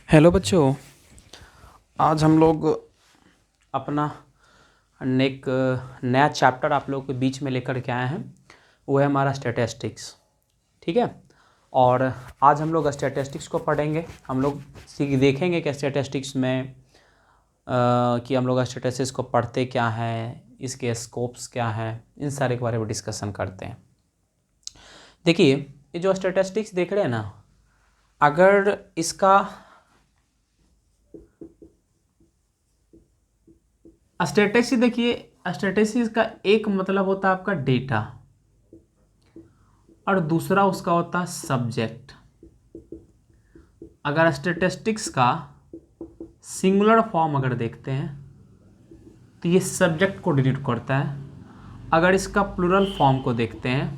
Hello बच्चों। आज हम लोग अपना एक नया चैप्टर आप लोगों के बीच में लेकर के आए हैं। वो है हमारा स्टैटिस्टिक्स। ठीक है। और आज हम लोग स्टैटिस्टिक्स को पढ़ेंगे। हम लोग देखेंगे कि स्टैटिस्टिक्स में कि हम लोग स्टैटिस्टिक्स को पढ़ते क्या हैं, इसके स्कोप्स क्या हैं, इन सारे के बारे में डिस्कशन करते हैं। देखिए, ये जो स्टैटिस्टिक्स देख रहे हैं ना, अगर इसका स्टैटिस्टिक्स देखिए, स्टैटिस्टिक्स का एक मतलब होता है आपका डेटा और दूसरा उसका होता है सब्जेक्ट। अगर स्टैटिस्टिक्स का सिंगुलर फॉर्म अगर देखते हैं तो ये सब्जेक्ट को डिनोट करता है। अगर इसका प्लूरल फॉर्म को देखते हैं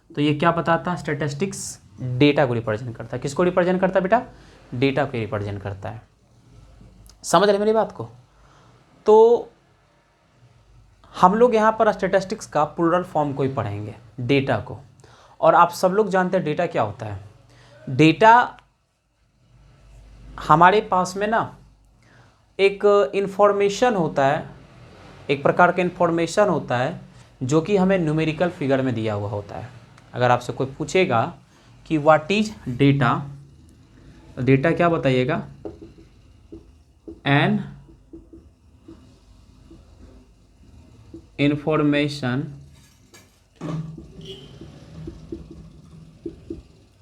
तो ये क्या बताता है? स्टैटिस्टिक्स डेटा को रिप्रेजेंट करता है। किसको रिप्रेजेंट करता है बेटा? डेटा को रिप्रेजेंट करता है। समझ रहे मेरी बात को? तो हम लोग यहाँ पर स्टैटिस्टिक्स का प्लूरल फॉर्म को ही पढ़ेंगे, डेटा को। और आप सब लोग जानते हैं डेटा क्या होता है। डेटा हमारे पास में ना एक इंफॉर्मेशन होता है, एक प्रकार का इंफॉर्मेशन होता है जो कि हमें न्यूमेरिकल फिगर में दिया हुआ होता है। अगर आपसे कोई पूछेगा कि व्हाट इज डेटा, डेटा क्या बताइएगा? An information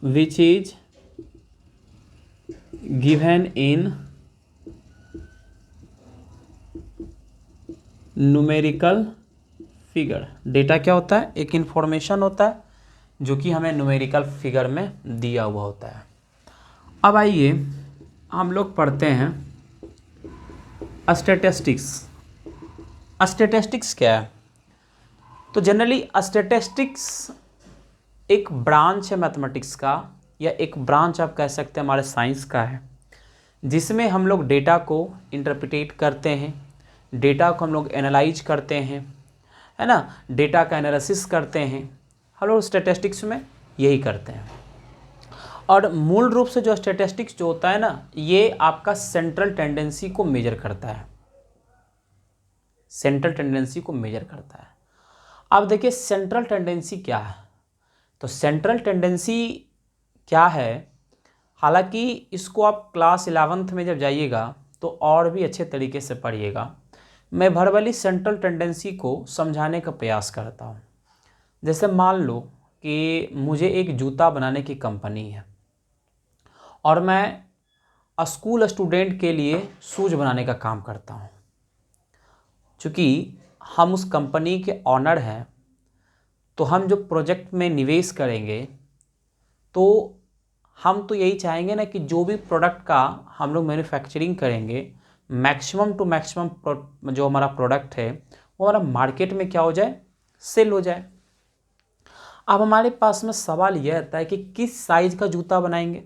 which is given in numerical figure। Data क्या होता है? एक इंफॉर्मेशन होता है जो कि हमें न्यूमेरिकल फिगर में दिया हुआ होता है। अब आइए हम लोग पढ़ते हैं स्टैटिस्टिक्स। स्टैटिस्टिक्स क्या है? तो जनरली स्टैटिस्टिक्स एक ब्रांच है मैथमेटिक्स का, या एक ब्रांच आप कह सकते हैं हमारे साइंस का है, जिसमें हम लोग डेटा को इंटरप्रिटेट करते हैं, डेटा को हम लोग एनालाइज करते हैं, है ना, डेटा का एनालिसिस करते हैं। हम लोग स्टैटिस्टिक्स में यही करते हैं। और मूल रूप से जो स्टैटिस्टिक्स जो होता है ना, ये आपका सेंट्रल टेंडेंसी को मेजर करता है। सेंट्रल टेंडेंसी को मेजर करता है। अब देखिए सेंट्रल टेंडेंसी क्या है। तो सेंट्रल टेंडेंसी क्या है, हालांकि इसको आप क्लास 11th में जब जाइएगा तो और भी अच्छे तरीके से पढ़िएगा। मैं वर्बली सेंट्रल टेंडेंसी को समझाने का प्रयास करता हूँ। जैसे मान लो कि मुझे एक जूता बनाने की कंपनी है और मैं स्कूल स्टूडेंट के लिए शूज बनाने का काम करता हूँ। चूँकि हम उस कंपनी के ऑनर हैं, तो हम जो प्रोजेक्ट में निवेश करेंगे तो हम तो यही चाहेंगे ना कि जो भी प्रोडक्ट का हम लोग मैन्युफैक्चरिंग करेंगे, मैक्सिमम टू मैक्सिमम जो हमारा प्रोडक्ट है वो हमारा मार्केट में क्या हो जाए? सेल हो जाए। अब हमारे पास में सवाल यह आता है कि किस साइज़ का जूता बनाएंगे,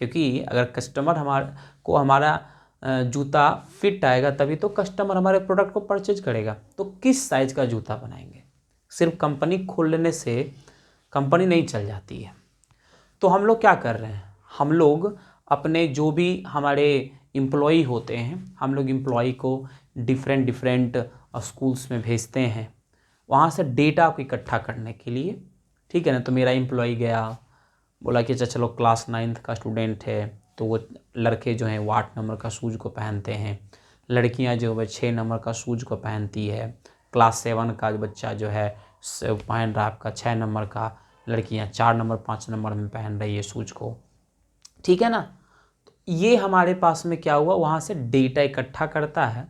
क्योंकि अगर कस्टमर हमारा जूता फिट आएगा तभी तो कस्टमर हमारे प्रोडक्ट को परचेज करेगा। तो किस साइज़ का जूता बनाएंगे? सिर्फ कंपनी खोल लेने से कंपनी नहीं चल जाती है। तो हम लोग क्या कर रहे हैं, हम लोग अपने जो भी हमारे एम्प्लॉई होते हैं, हम लोग एम्प्लॉई को डिफरेंट स्कूल्स में भेजते हैं, वहाँ से डेटा को इकट्ठा करने के लिए। ठीक है ना। तो मेरा एम्प्लॉई गया, बोला कि चलो क्लास 9th का स्टूडेंट है, तो वो लड़के जो हैं वो 8 नंबर का शूज़ को पहनते हैं, लड़कियां जो है 6 नंबर का शूज़ को पहनती है। क्लास 7 का बच्चा जो है पहन रहा है आपका 6 नंबर का, लड़कियां 4 नंबर 5 नंबर में पहन रही है शूज़ को। ठीक है ना। तो ये हमारे पास में क्या हुआ, वहाँ से डेटा इकट्ठा करता है,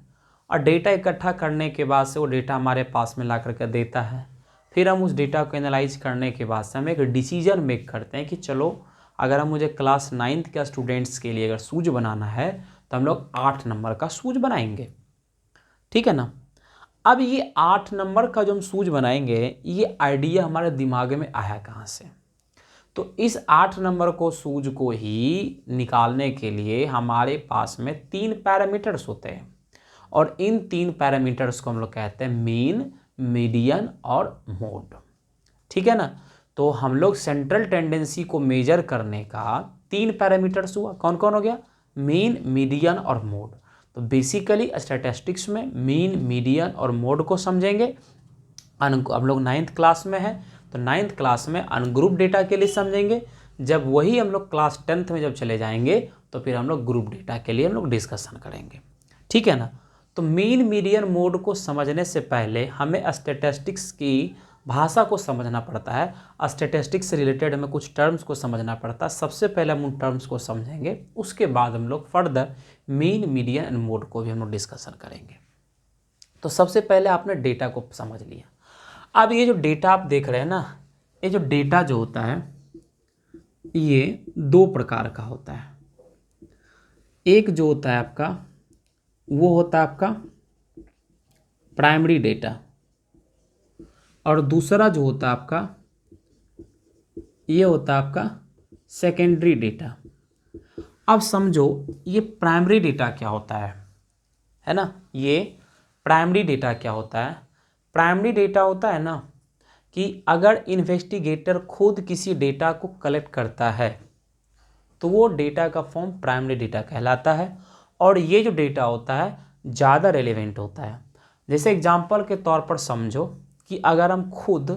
और डेटा इकट्ठा करने के बाद से वो डेटा हमारे पास में ला करके देता है। फिर हम उस डेटा को एनालाइज करने के बाद से हम एक डिसीजन मेक करते हैं कि चलो अगर हम मुझे क्लास 9th के स्टूडेंट्स के लिए अगर शूज बनाना है तो हम लोग 8 नंबर का शूज बनाएंगे। ठीक है ना। अब ये 8 नंबर का जो हम शूज बनाएंगे, ये आइडिया हमारे दिमाग में आया कहाँ से? तो इस 8 नंबर को शूज को ही निकालने के लिए हमारे पास में 3 पैरामीटर्स होते हैं, और इन 3 पैरामीटर्स को हम लोग कहते हैं मीन, मीडियन और मोड। ठीक है ना। तो हम लोग सेंट्रल टेंडेंसी को मेजर करने का 3 पैरामीटर्स हुआ। कौन कौन हो गया? मीन, मीडियन और मोड। तो बेसिकली स्टैटिस्टिक्स में मीन, मीडियन और मोड को समझेंगे। हम लोग 9th क्लास में हैं, तो 9th क्लास में अनग्रुप डेटा के लिए समझेंगे। जब वही हम लोग क्लास 10th में जब चले जाएंगे तो फिर हम लोग ग्रुप डेटा के लिए हम लोग डिस्कशन करेंगे, ठीक है ना। तो मीन, मीडियन, मोड को समझने से पहले हमें स्टैटिस्टिक्स की भाषा को समझना पड़ता है। स्टैटिस्टिक्स से रिलेटेड हमें कुछ टर्म्स को समझना पड़ता है। सबसे पहले हम उन टर्म्स को समझेंगे, उसके बाद हम लोग further mean, median and mode को भी हम लोग डिस्कशन करेंगे। तो सबसे पहले आपने डेटा को समझ लिया। अब ये जो डेटा आप देख रहे हैं ना, ये जो डेटा जो होता है ये दो प्रकार का होता है। एक जो होता है आपका, वो होता है आपका प्राइमरी डेटा, और दूसरा जो होता है आपका, ये होता है आपका सेकेंडरी डेटा। अब समझो ये प्राइमरी डेटा क्या होता है ना। ये प्राइमरी डेटा क्या होता है? प्राइमरी डेटा होता है ना कि अगर इन्वेस्टिगेटर खुद किसी डेटा को कलेक्ट करता है तो वो डेटा का फॉर्म प्राइमरी डेटा कहलाता है, और ये जो डेटा होता है ज़्यादा रेलेवेंट होता है। जैसे एग्जांपल के तौर पर समझो कि अगर हम खुद,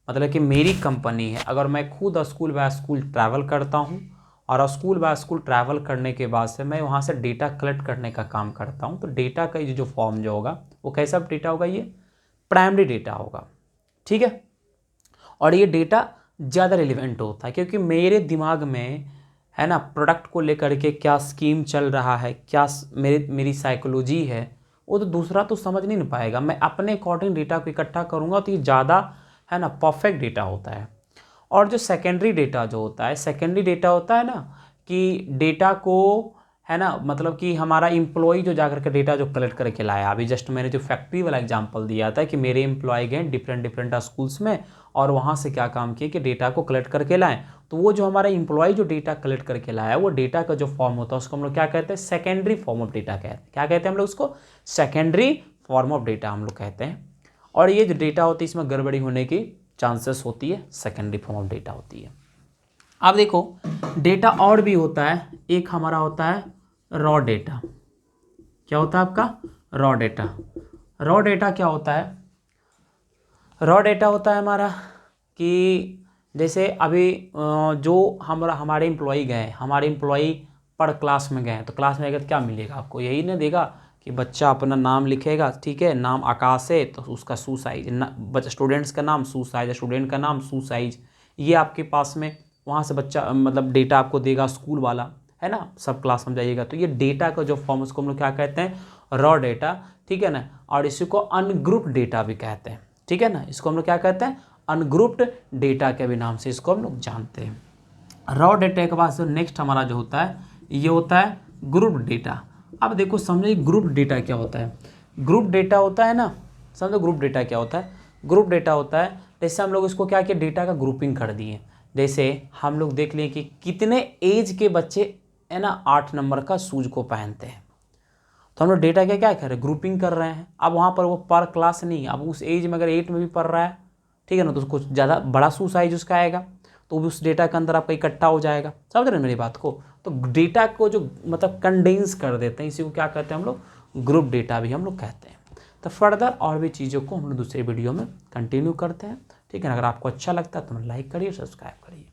मतलब कि मेरी कंपनी है, अगर मैं खुद स्कूल बाय स्कूल ट्रैवल करता हूँ और स्कूल बाय स्कूल ट्रैवल करने के बाद से मैं वहाँ से डेटा कलेक्ट करने का काम करता हूँ, तो डेटा का जो फॉर्म जो होगा वो कैसा डेटा होगा? ये प्राइमरी डेटा होगा, ठीक है। और ये डेटा ज़्यादा रिलेवेंट होता है क्योंकि मेरे दिमाग में है ना प्रोडक्ट को लेकर के क्या स्कीम चल रहा है, क्या मेरी साइकोलॉजी है, वो तो दूसरा तो समझ नहीं पाएगा। मैं अपने अकॉर्डिंग डेटा को इकट्ठा करूँगा तो ये ज़्यादा है ना परफेक्ट डेटा होता है। और जो सेकेंडरी डेटा जो होता है, सेकेंडरी डेटा होता है ना कि डेटा को है ना, मतलब कि हमारा एम्प्लॉय जो जाकर के डेटा जो कलेक्ट करके लाया। अभी जस्ट मैंने जो फैक्ट्री वाला एग्जांपल दिया था कि मेरे एम्प्लॉय गए डिफरेंट स्कूल्स में और वहाँ से क्या काम किए कि डेटा को कलेक्ट करके लाएं। तो वो जो हमारा एम्प्लॉय जो डेटा कलेक्ट करके लाया, वो डेटा का जो फॉर्म होता है उसको हम लोग क्या कहते हैं? सेकेंडरी फॉर्म ऑफ डेटा कहते हैं। क्या कहते हैं हम लोग उसको? सेकेंडरी फॉर्म ऑफ डेटा हम लोग कहते हैं। और ये जो डेटा होती है इसमें गड़बड़ी होने की चांसेस होती है, सेकेंडरी फॉर्म ऑफ डेटा होती है। अब देखो डेटा और भी होता है। एक हमारा होता है रॉ डेटा। क्या होता है आपका? Raw data. रॉ डेटा क्या होता है? रॉ डेटा होता है हमारा कि जैसे अभी जो हमारे एम्प्लॉय गए, हमारे एम्प्लॉय पर क्लास में गए, तो क्लास में अगर क्या मिलेगा आपको? यही नहीं देगा कि बच्चा अपना नाम लिखेगा, ठीक है, नाम आकाश है तो उसका शू साइज, स्टूडेंट्स का नाम शू साइज, स्टूडेंट का नाम शू साइज, ये आपके पास में वहाँ से बच्चा मतलब डेटा आपको देगा स्कूल वाला, है ना। सब क्लास में जाइएगा तो ये डेटा का जो फॉर्म उसको हम लोग क्या कहते हैं? रॉ डेटा, ठीक है ना। और इसी को अनग्रुप्ड डेटा भी कहते हैं, ठीक है ना। इसको हम लोग क्या कहते हैं? अनग्रुप्ड डेटा के भी नाम से इसको हम लोग जानते हैं। रॉ डेटा के बाद नेक्स्ट हमारा जो होता है ये होता है ग्रुप डेटा। अब देखो समझिए ग्रुप डेटा क्या होता है। ग्रुप डेटा होता है ना, समझो ग्रुप डेटा क्या होता है। ग्रुप डेटा होता है जैसे हम लोग इसको क्या किया, डेटा का ग्रुपिंग कर दिए। जैसे हम लोग देख लिए कि कितने एज के बच्चे है ना 8 नंबर का शूज को पहनते हैं, तो हम लोग डेटा क्या क्या कर रहे हैं? ग्रुपिंग कर रहे हैं। अब वहाँ पर वो पर क्लास नहीं, अब उस एज में अगर 8 में भी पढ़ रहा है, ठीक है ना, तो उसको ज़्यादा बड़ा शू साइज उसका आएगा, तो भी उस डेटा के अंदर आपका इकट्ठा हो जाएगा। समझ रहे हैं मेरी बात को? तो डेटा को जो मतलब कंडेंस कर देते हैं, इसी को क्या कहते हैं हम लोग? ग्रुप डेटा भी हम लोग कहते हैं। तो फर्दर और भी चीज़ों को हम लोग दूसरे वीडियो में कंटिन्यू करते हैं, ठीक है ना। अगर आपको अच्छा लगता है तो लाइक करिए, सब्सक्राइब करिए।